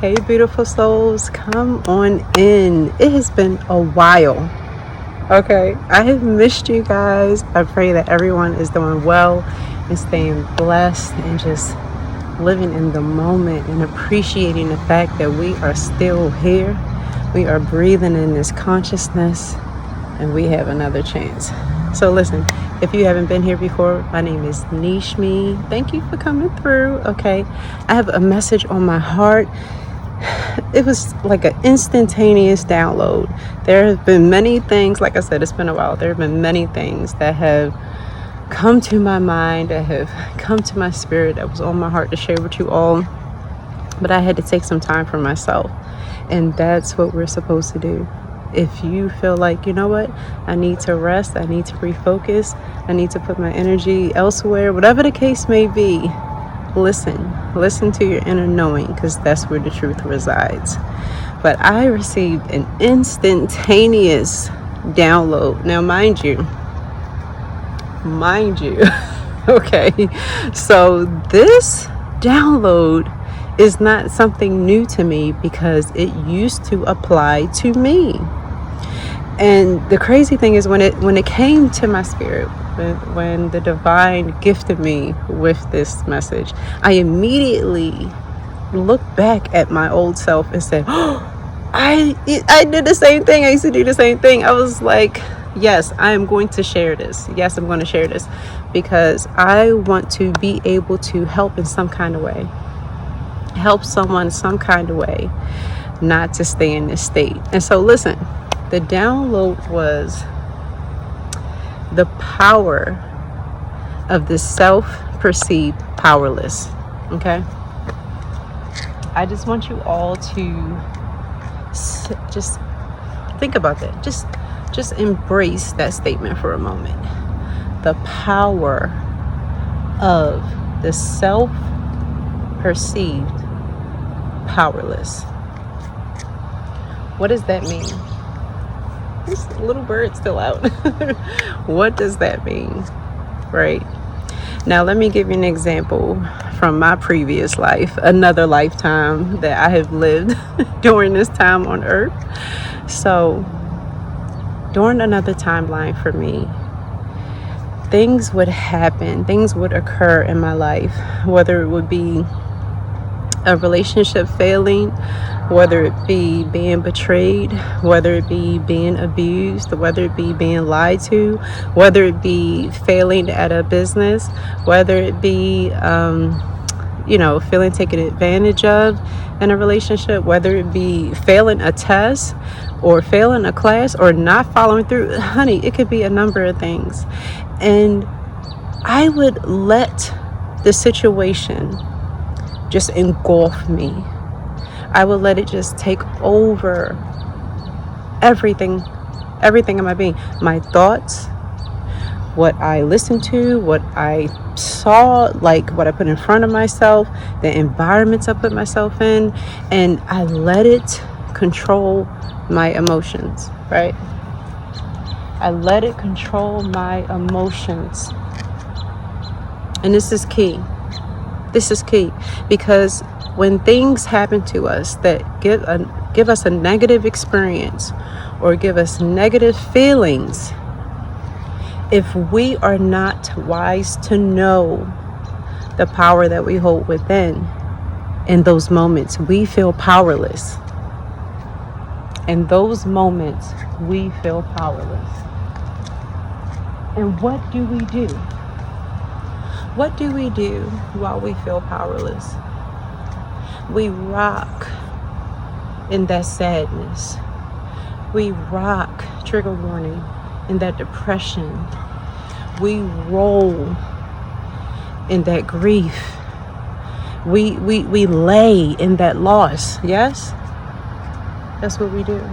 Hey, beautiful souls, come on in. It has been a while. Okay, I have missed you guys. I pray that everyone is doing well and staying blessed and just living in the moment and appreciating the fact that we are still here. We are breathing in this consciousness and we have another chance. So listen, if you haven't been here before, my name is Nishmi. Thank you for coming through. Okay, I have a message on my heart. It was like an instantaneous download. There have been many things, like I said, it's been a while. There have been many things that have come to my mind, that have come to my spirit, that was on my heart to share with you all. But I had to take some time for myself. And that's what we're supposed to do. If you feel like, you know what, I need to rest, I need to refocus, I need to put my energy elsewhere, whatever the case may be, listen to your inner knowing, because that's where the truth resides. But I received an instantaneous download. Now, mind you, okay, so this download is not something new to me because it used to apply to me. And the crazy thing is when it came to my spirit, when the divine gifted me with this message, I immediately looked back at my old self and said, oh, I did the same thing. I used to do the same thing. I was like, yes, I am going to share this. Yes, I'm going to share this because I want to be able to help in some kind of way. Help someone some kind of way not to stay in this state. And so listen, the download was the power of the self-perceived powerless. Okay, I just want you all to just think about that. Just embrace that statement for a moment. The power of the self-perceived powerless. What does that mean? This little bird's still out. What does that mean? Right? Now, let me give you an example from my previous life, another lifetime that I have lived during this time on earth. So, during another timeline for me, things would happen, things would occur in my life, whether it would be a relationship failing, whether it be being betrayed, whether it be being abused, whether it be being lied to, whether it be failing at a business, whether it be feeling taken advantage of in a relationship, whether it be failing a test or failing a class or not following through. Honey, it could be a number of things. And I would let the situation just engulf me. I would let it just take over everything in my being. My thoughts, what I listened to, what I saw, like what I put in front of myself, the environments I put myself in, and I let it control my emotions, right? I let it control my emotions. And this is key. This is key because when things happen to us that give us a negative experience or give us negative feelings, if we are not wise to know the power that we hold within, in those moments we feel powerless. In those moments we feel powerless. And what do we do? What do we do while we feel powerless? We rock in that sadness. We rock, trigger warning, in that depression. We roll in that grief. We lay in that loss. Yes? That's what we do.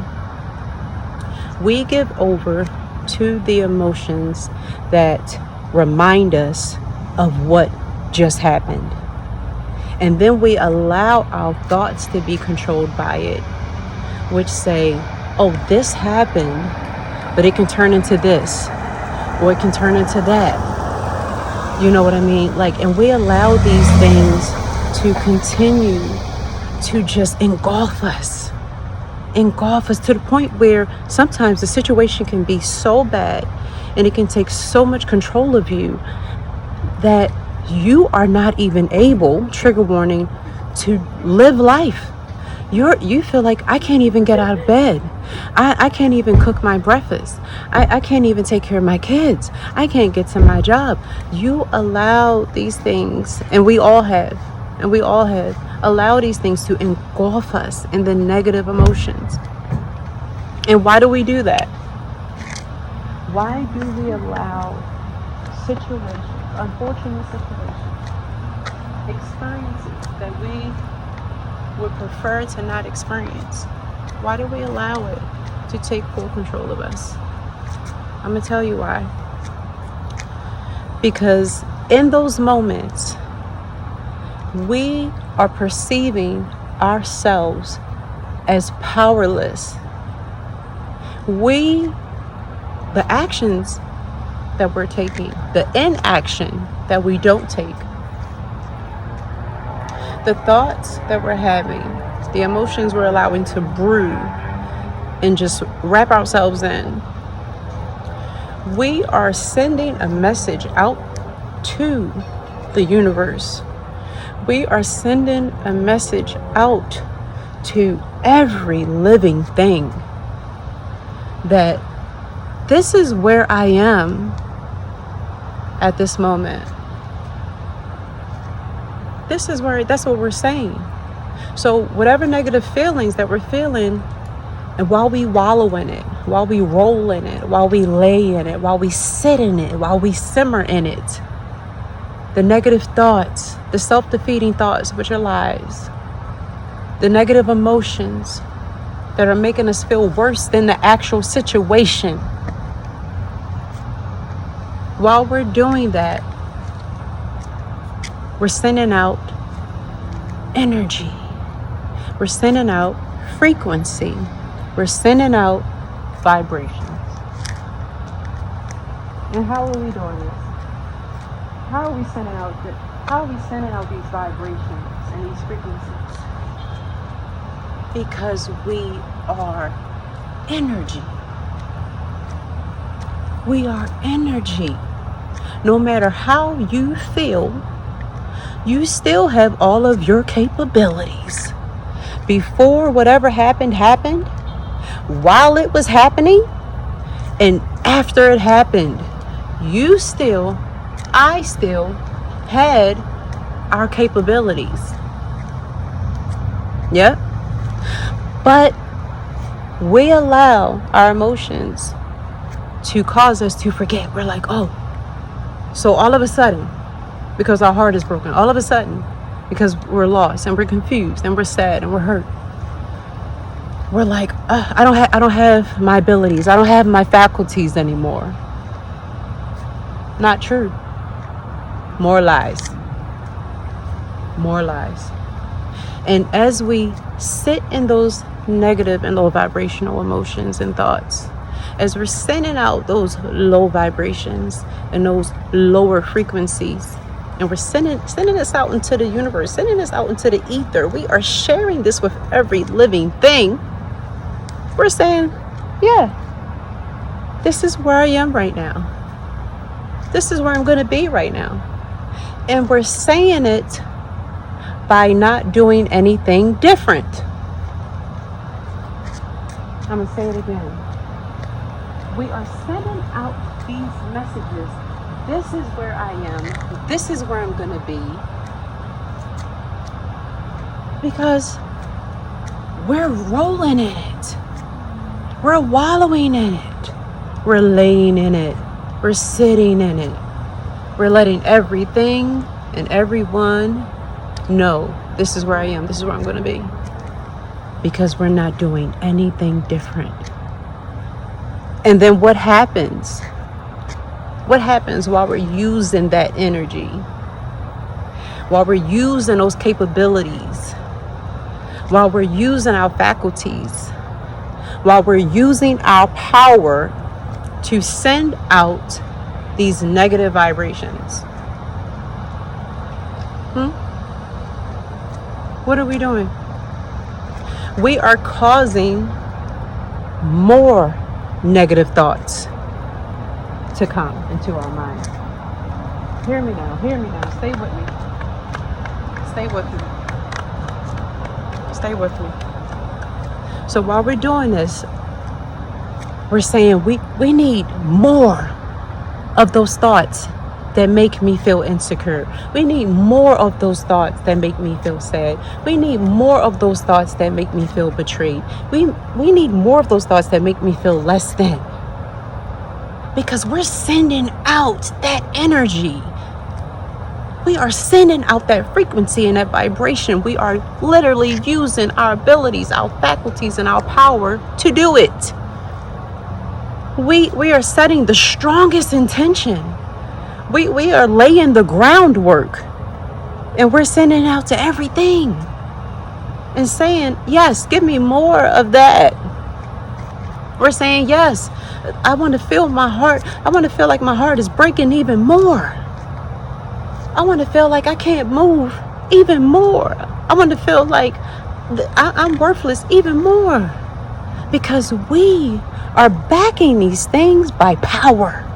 We give over to the emotions that remind us of what just happened. And then we allow our thoughts to be controlled by it, which say, oh, this happened, but it can turn into this, or it can turn into that. You know what I mean? And we allow these things to continue to just engulf us to the point where sometimes the situation can be so bad and it can take so much control of you that you are not even able, trigger warning, to live life. You feel like, I can't even get out of bed. I can't even cook my breakfast. I can't even take care of my kids. I can't get to my job. You allow these things, and we all have allowed these things to engulf us in the negative emotions. And why do we do that? Why do we allow situations, unfortunate situations, experiences that we would prefer to not experience? Why do we allow it to take full control of us? I'm going to tell you why. Because in those moments, we are perceiving ourselves as powerless. The actions that we're taking, the inaction that we don't take, the thoughts that we're having, the emotions we're allowing to brew and just wrap ourselves in, we are sending a message out to the universe. We are sending a message out to every living thing that this is where I am at this moment. That's what we're saying. So whatever negative feelings that we're feeling, and while we wallow in it, while we roll in it, while we lay in it, while we sit in it, while we simmer in it, the negative thoughts, the self-defeating thoughts, which are lies, the negative emotions that are making us feel worse than the actual situation. While we're doing that, we're sending out energy. We're sending out frequency. We're sending out vibrations. And how are we doing this? How are we sending out these vibrations and these frequencies? Because we are energy. We are energy. No matter how you feel, you still have all of your capabilities. Before whatever happened, while it was happening, and after it happened, I still had our capabilities. Yep. But we allow our emotions to cause us to forget. We're like, oh, so all of a sudden, because our heart is broken, all of a sudden, because we're lost and we're confused and we're sad and we're hurt, we're like, I don't have my abilities. I don't have my faculties anymore. Not true. More lies. More lies. And as we sit in those negative and low vibrational emotions and thoughts, as we're sending out those low vibrations and those lower frequencies, and we're sending this out into the universe, sending this out into the ether, we are sharing this with every living thing. We're saying, yeah, this is where I am right now. This is where I'm going to be right now. And we're saying it by not doing anything different. I'm going to say it again. We are sending out these messages. This is where I am. This is where I'm going to be. Because we're rolling in it. We're wallowing in it. We're laying in it. We're sitting in it. We're letting everything and everyone know this is where I am. This is where I'm going to be. Because we're not doing anything different. And then what happens? What happens while we're using that energy? While we're using those capabilities? While we're using our faculties? While we're using our power to send out these negative vibrations? What are we doing? We are causing more negative thoughts to come into our mind. Hear me now. Stay with me. Stay with me. Stay with me. So while we're doing this, we're saying we need more of those thoughts that make me feel insecure. We need more of those thoughts that make me feel sad. We need more of those thoughts that make me feel betrayed. We need more of those thoughts that make me feel less than. Because we're sending out that energy. We are sending out that frequency and that vibration. We are literally using our abilities, our faculties, and our power to do it. We are setting the strongest intention. We are laying the groundwork, and we're sending out to everything and saying, yes, give me more of that. We're saying, yes, I want to feel my heart. I want to feel like my heart is breaking even more. I want to feel like I can't move even more. I want to feel like I'm worthless even more. Because we are backing these things by power.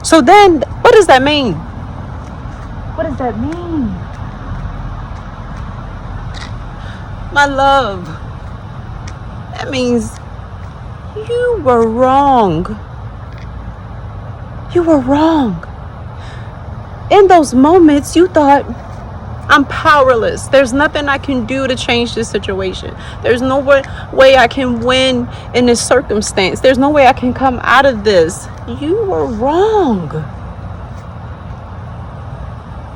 So then, what does that mean? What does that mean? My love, that means you were wrong. You were wrong. In those moments, you thought, I'm powerless. There's nothing I can do to change this situation. There's no way I can win in this circumstance. There's no way I can come out of this. You were wrong.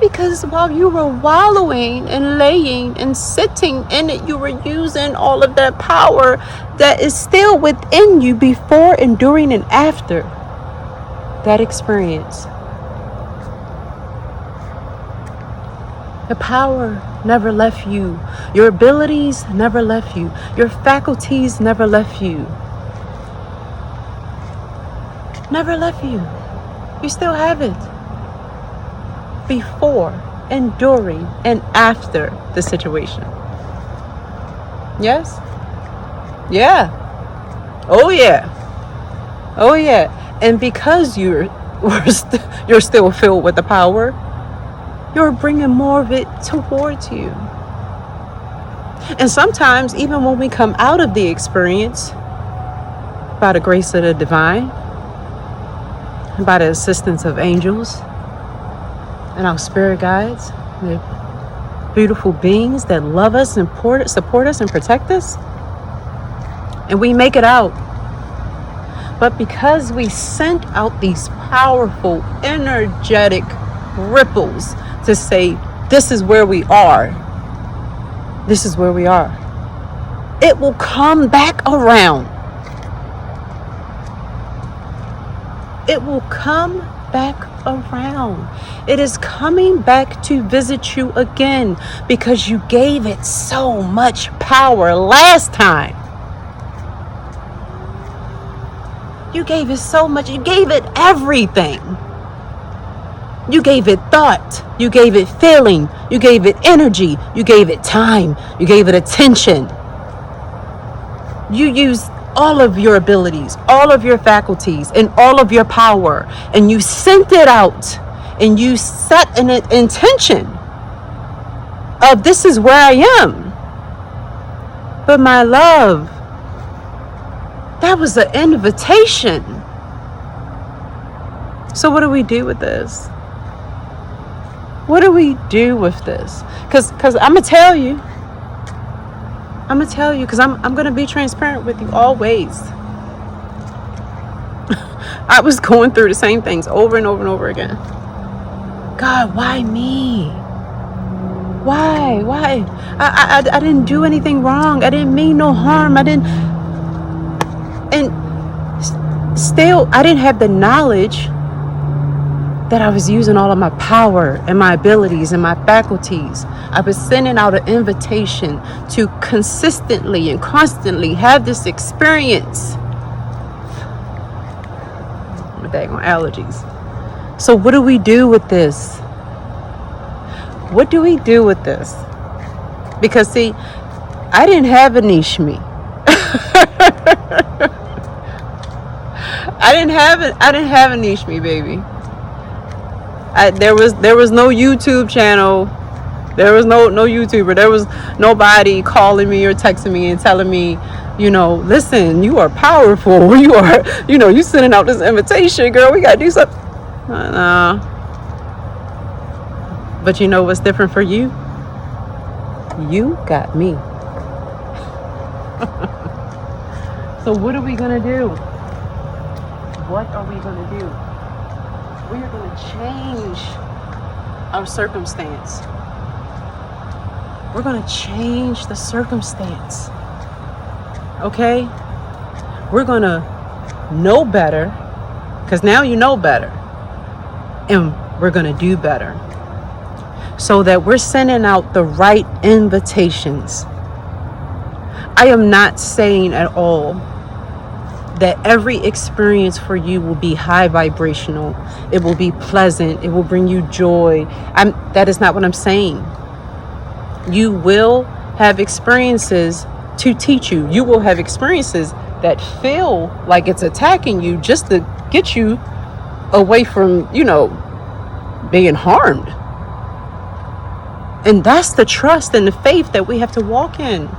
Because while you were wallowing and laying and sitting in it, you were using all of that power that is still within you before and during and after that experience. The power never left you. Your abilities never left you. Your faculties never left you. Never left you. You still have it. Before and during and after the situation. Yes? Yeah. Oh yeah. Oh yeah. And because you're still filled with the power, you're bringing more of it towards you. And sometimes, even when we come out of the experience, by the grace of the divine, by the assistance of angels and our spirit guides, the beautiful beings that love us and support us and protect us, and we make it out. But because we sent out these powerful, energetic ripples to say, this is where we are. This is where we are. It will come back around. It will come back around. It is coming back to visit you again because you gave it so much power last time. You gave it so much. You gave it everything. You gave it thought. You gave it feeling. You gave it energy. You gave it time. You gave it attention. You used all of your abilities, all of your faculties, and all of your power. And you sent it out. And you set an intention of, this is where I am. But my love, that was an invitation. So what do we do with this? What do we do with this? Because I'm going to tell you, because I'm going to be transparent with you always. I was going through the same things over and over and over again. God, why me? Why? I didn't do anything wrong. I didn't mean no harm. And still, I didn't have the knowledge that I was using all of my power and my abilities and my faculties. I was sending out an invitation to consistently and constantly have this experience. With daggone allergies. So what do we do with this? What do we do with this? Because see, I didn't have a niche me. I didn't have a niche me, baby. There was no YouTube channel. There was no YouTuber. There was nobody calling me or texting me and telling me, listen, you are powerful. You are, you sending out this invitation, girl. We gotta do something. Nah. But you know what's different for you? You got me. So what are we gonna do? What are we gonna do? We are gonna change our circumstance. We're gonna change the circumstance. Okay? We're gonna know better, because now you know better. And we're gonna do better. So that we're sending out the right invitations. I am not saying at all that every experience for you will be high vibrational. It will be pleasant. It will bring you joy. That is not what I'm saying. You will have experiences to teach you. You will have experiences that feel like it's attacking you just to get you away from, being harmed. And that's the trust and the faith that we have to walk in.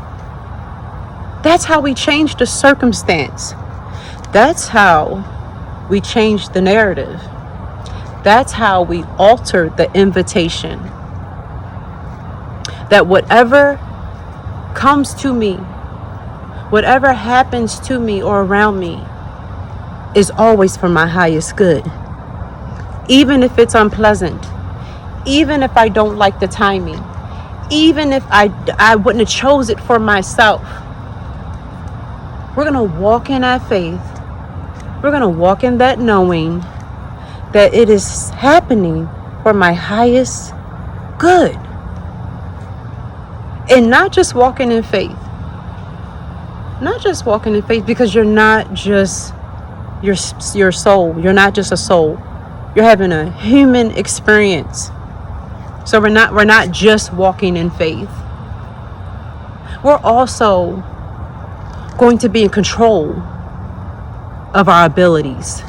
That's how we change the circumstance. That's how we change the narrative. That's how we alter the invitation. That whatever comes to me, whatever happens to me or around me, is always for my highest good. Even if it's unpleasant, even if I don't like the timing, even if I wouldn't have chose it for myself. We're going to walk in that faith. We're going to walk in that knowing that it is happening for my highest good. And not just walking in faith. Not just walking in faith because you're not just your soul. You're not just a soul. You're having a human experience. So we're not just walking in faith. We're also going to be in control of our abilities.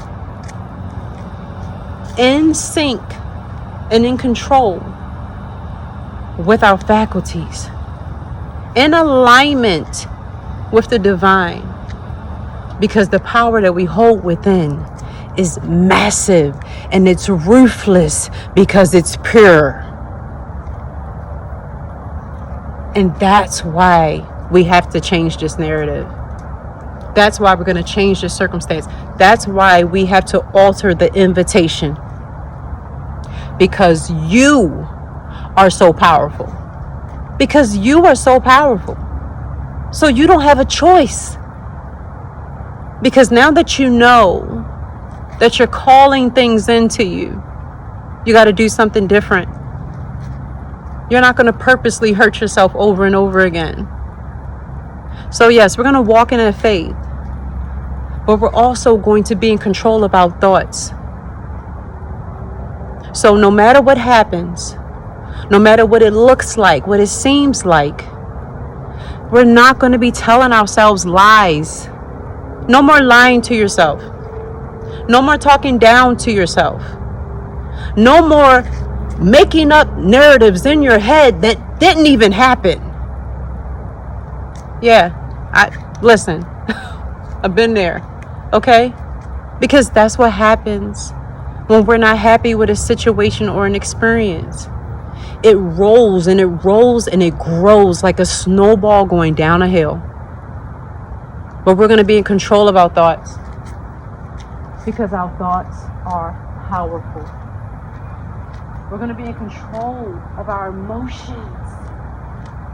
In sync and in control with our faculties. In alignment with the divine. Because the power that we hold within is massive and it's ruthless because it's pure. And that's why we have to change this narrative. That's why we're going to change the circumstance. That's why we have to alter the invitation. Because you are so powerful. Because you are so powerful. So you don't have a choice. Because now that you know that you're calling things into you, you got to do something different. You're not going to purposely hurt yourself over and over again. So yes, we're going to walk in that faith. But we're also going to be in control of our thoughts. So no matter what happens, no matter what it looks like, what it seems like, we're not going to be telling ourselves lies. No more lying to yourself. No more talking down to yourself. No more making up narratives in your head that didn't even happen. Yeah, listen, I've been there, okay? Because that's what happens when we're not happy with a situation or an experience. It rolls and it rolls and it grows like a snowball going down a hill. But we're going to be in control of our thoughts because our thoughts are powerful. We're going to be in control of our emotions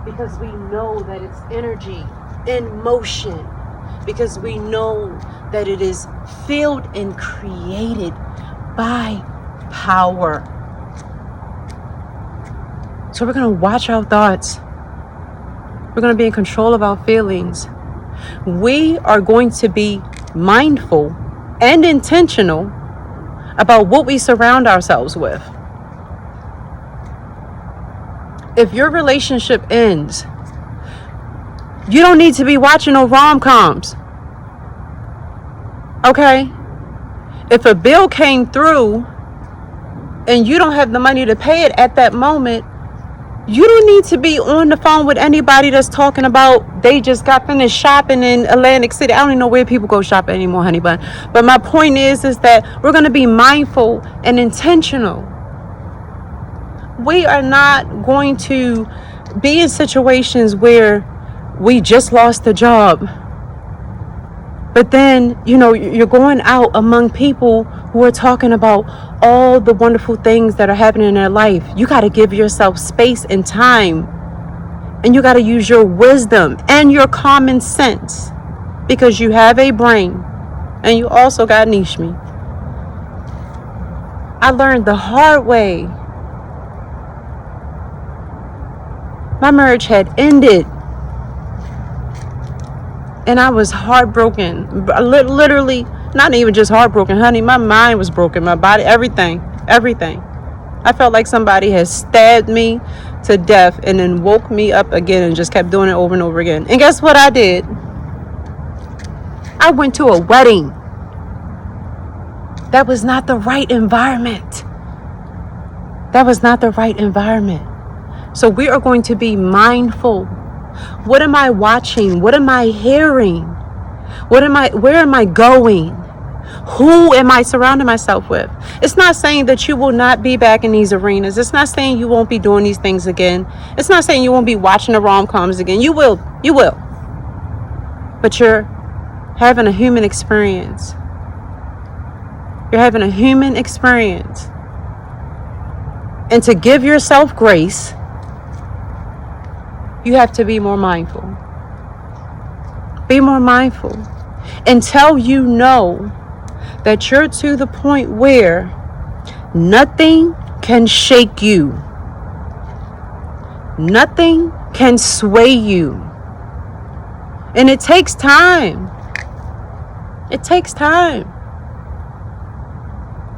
because we know that it's energy in motion, because we know that it is filled and created by power. So we're going to watch our thoughts. We're going to be in control of our feelings. We are going to be mindful and intentional about what we surround ourselves with. If your relationship ends You don't need to be watching no rom-coms. Okay? If a bill came through and you don't have the money to pay it at that moment, you don't need to be on the phone with anybody that's talking about they just got finished shopping in Atlantic City. I don't even know where people go shopping anymore, honey bun. But my point is that we're going to be mindful and intentional. We are not going to be in situations where we just lost the job. But then, you're going out among people who are talking about all the wonderful things that are happening in their life. You got to give yourself space and time. And you got to use your wisdom and your common sense. Because you have a brain. And you also got niche me. I learned the hard way. My marriage had ended. And I was heartbroken. Literally, not even just heartbroken, honey. My mind was broken. My body, everything. I felt like somebody had stabbed me to death and then woke me up again and just kept doing it over and over again. And guess what I did? I went to a wedding. That was not the right environment. So we are going to be mindful. What am I watching? What am I hearing? Where am I going? Who am I surrounding myself with? It's not saying that you will not be back in these arenas. It's not saying you won't be doing these things again. It's not saying you won't be watching the rom-coms again. You will. But you're having a human experience. And to give yourself grace, you have to be more mindful. Be more mindful until you know that you're to the point where nothing can shake you. Nothing can sway you. And it takes time.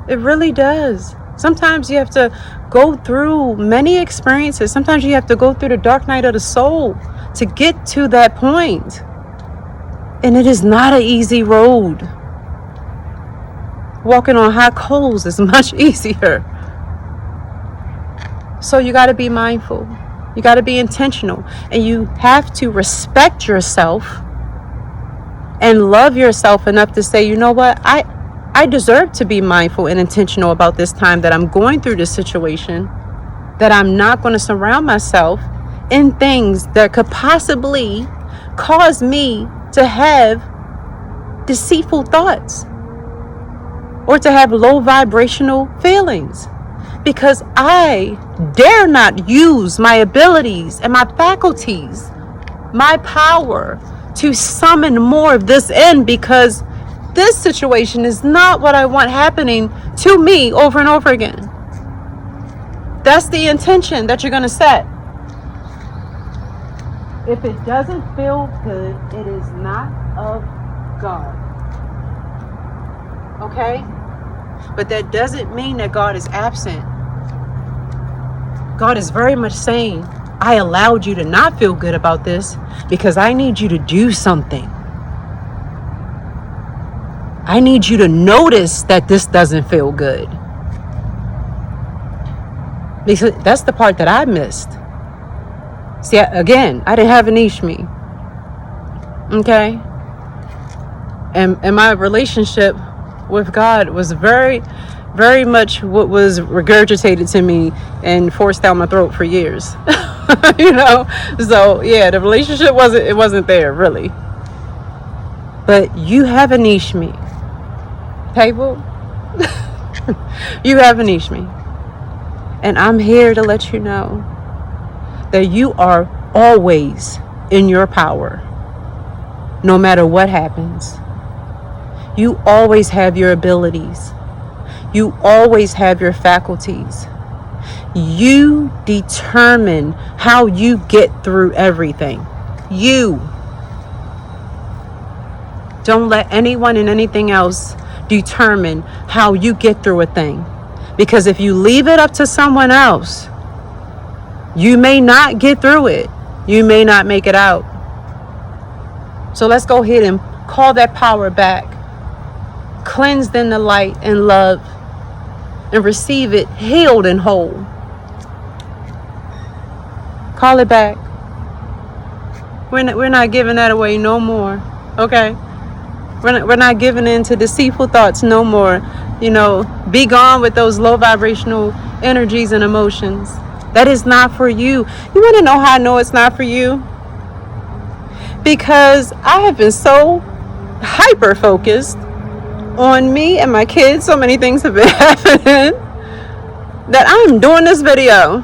It really does. Sometimes you have to go through many experiences. Sometimes you have to go through the dark night of the soul to get to that point. And it is not an easy road. Walking on hot coals is much easier. So you got to be mindful. You got to be intentional. And you have to respect yourself and love yourself enough to say, you know what? I deserve to be mindful and intentional about this time that I'm going through this situation, that I'm not going to surround myself in things that could possibly cause me to have deceitful thoughts or to have low vibrational feelings, because I dare not use my abilities and my faculties, my power to summon more of this in, because this situation is not what I want happening to me over and over again. That's the intention that you're going to set. If it doesn't feel good, it is not of God. Okay? But that doesn't mean that God is absent. God is very much saying, I allowed you to not feel good about this because I need you to do something. I need you to notice that this doesn't feel good. Because that's the part that I missed. See, again, I didn't have an Ishmi. Okay? And my relationship with God was very, very much what was regurgitated to me and forced down my throat for years. So yeah, the relationship wasn't there really. But you have an Ishmi. People, you have an Ishmi. And I'm here to let you know that you are always in your power, no matter what happens. You always have your abilities. You always have your faculties. You determine how you get through everything. You. Don't let anyone and anything else determine how you get through a thing. Because if you leave it up to someone else, you may not get through it. You may not make it out. So let's go ahead and call that power back, cleansed in the light and love, and receive it healed and whole. Call it back. We're not giving that away no more. Okay? We're not giving in to deceitful thoughts no more. Be gone with those low vibrational energies and emotions. That is not for you. You want to know how I know it's not for you? Because I have been so hyper focused on me and my kids. So many things have been happening that I'm doing this video.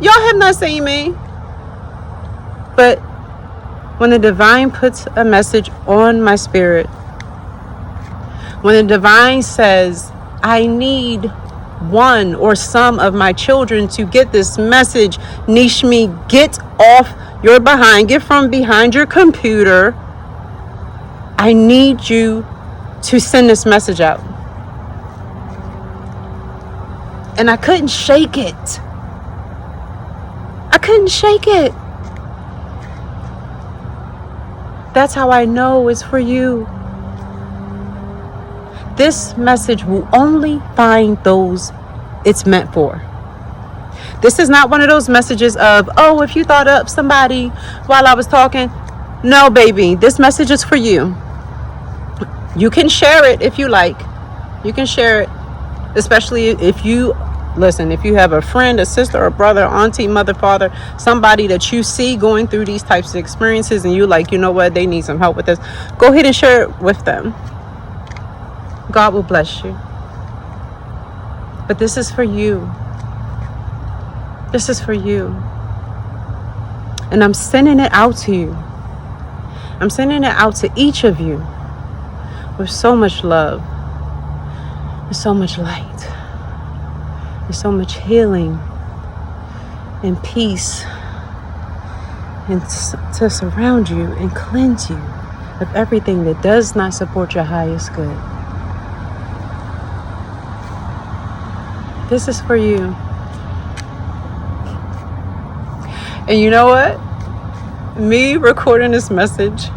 Y'all have not seen me. But when the divine puts a message on my spirit, when the divine says, I need one or some of my children to get this message, Nishmi, get off your behind, get from behind your computer. I need you to send this message out. And I couldn't shake it. I couldn't shake it. That's how I know it's for you. This message will only find those it's meant for. This is not one of those messages of, oh, if you thought up somebody while I was talking. No, baby, this message is for you. You can share it if you like. You can share it, especially if you have a friend, a sister, a brother, auntie, mother, father, somebody that you see going through these types of experiences and you like, you know what, they need some help with this. Go ahead and share it with them. God will bless you. But this is for you. This is for you. And I'm sending it out to you. I'm sending it out to each of you with so much love, with so much light, with so much healing and peace, and to surround you and cleanse you of everything that does not support your highest good. This is for you. And you know what? Me recording this message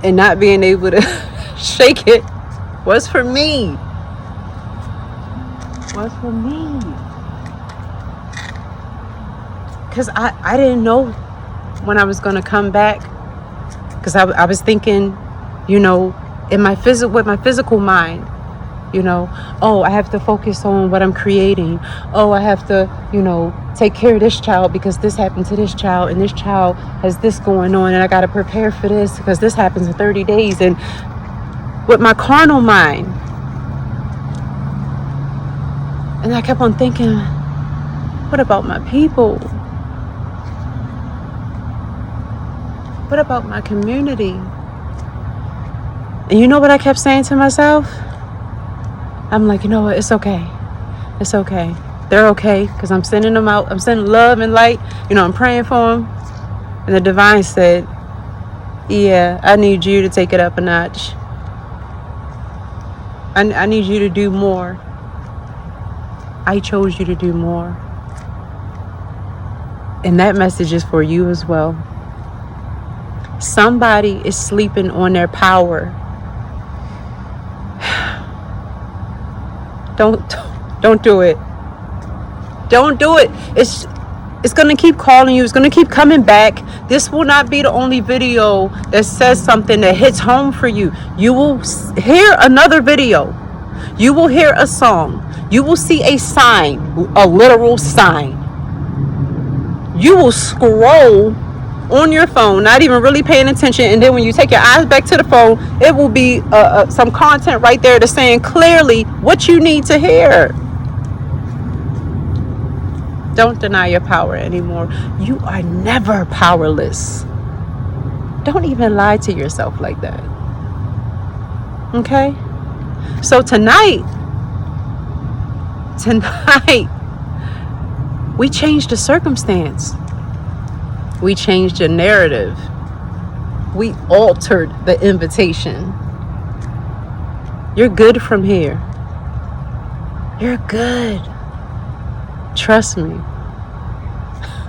and not being able to shake it was for me. Was for me. Because I didn't know when I was going to come back. Because I was thinking, with my physical mind, oh, I have to focus on what I'm creating. Oh, I have to, take care of this child because this happened to this child and this child has this going on and I got to prepare for this because this happens in 30 days. And with my carnal mind, and I kept on thinking, what about my people? What about my community? And you know what I kept saying to myself? I'm like, you know what? It's okay. It's okay. They're okay because I'm sending them out. I'm sending love and light. I'm praying for them. And the divine said, yeah, I need you to take it up a notch. I need you to do more. I chose you to do more. And that message is for you as well. Somebody is sleeping on their power. Don't do it. Don't do it. It's going to keep calling you. It's going to keep coming back. This will not be the only video that says something that hits home for you. You will hear another video. You will hear a song. You will see a sign, a literal sign. You will scroll on your phone, not even really paying attention. And then when you take your eyes back to the phone, it will be some content right there that's saying clearly what you need to hear. Don't deny your power anymore. You are never powerless. Don't even lie to yourself like that. Okay? So tonight, we changed the circumstance. We changed the narrative. We altered the invitation. You're good from here. You're good. Trust me.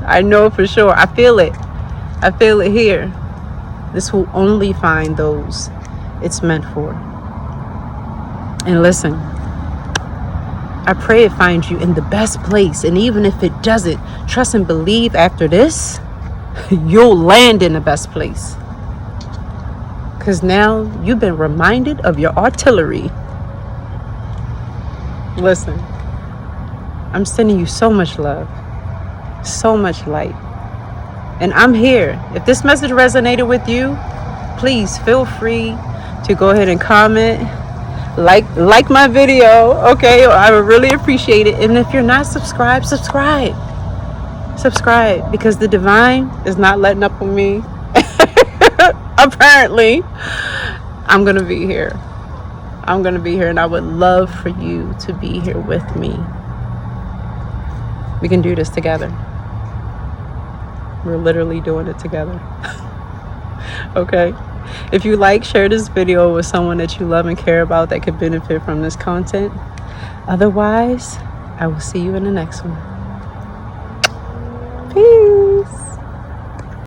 I know for sure. I feel it. I feel it here. This will only find those it's meant for. And listen, I pray it finds you in the best place. And even if it doesn't, trust and believe after this, you'll land in the best place. Because now you've been reminded of your artillery. Listen, I'm sending you so much love, so much light. And I'm here. If this message resonated with you, please feel free to go ahead and comment, like my video, okay? I would really appreciate it. And if you're not subscribed, subscribe, because the divine is not letting up on me. Apparently, I'm gonna be here. And I would love for you to be here with me. We can do this together. We're literally doing it together. Okay? If you like, share this video with someone that you love and care about that could benefit from this content. Otherwise, I will see you in the next one.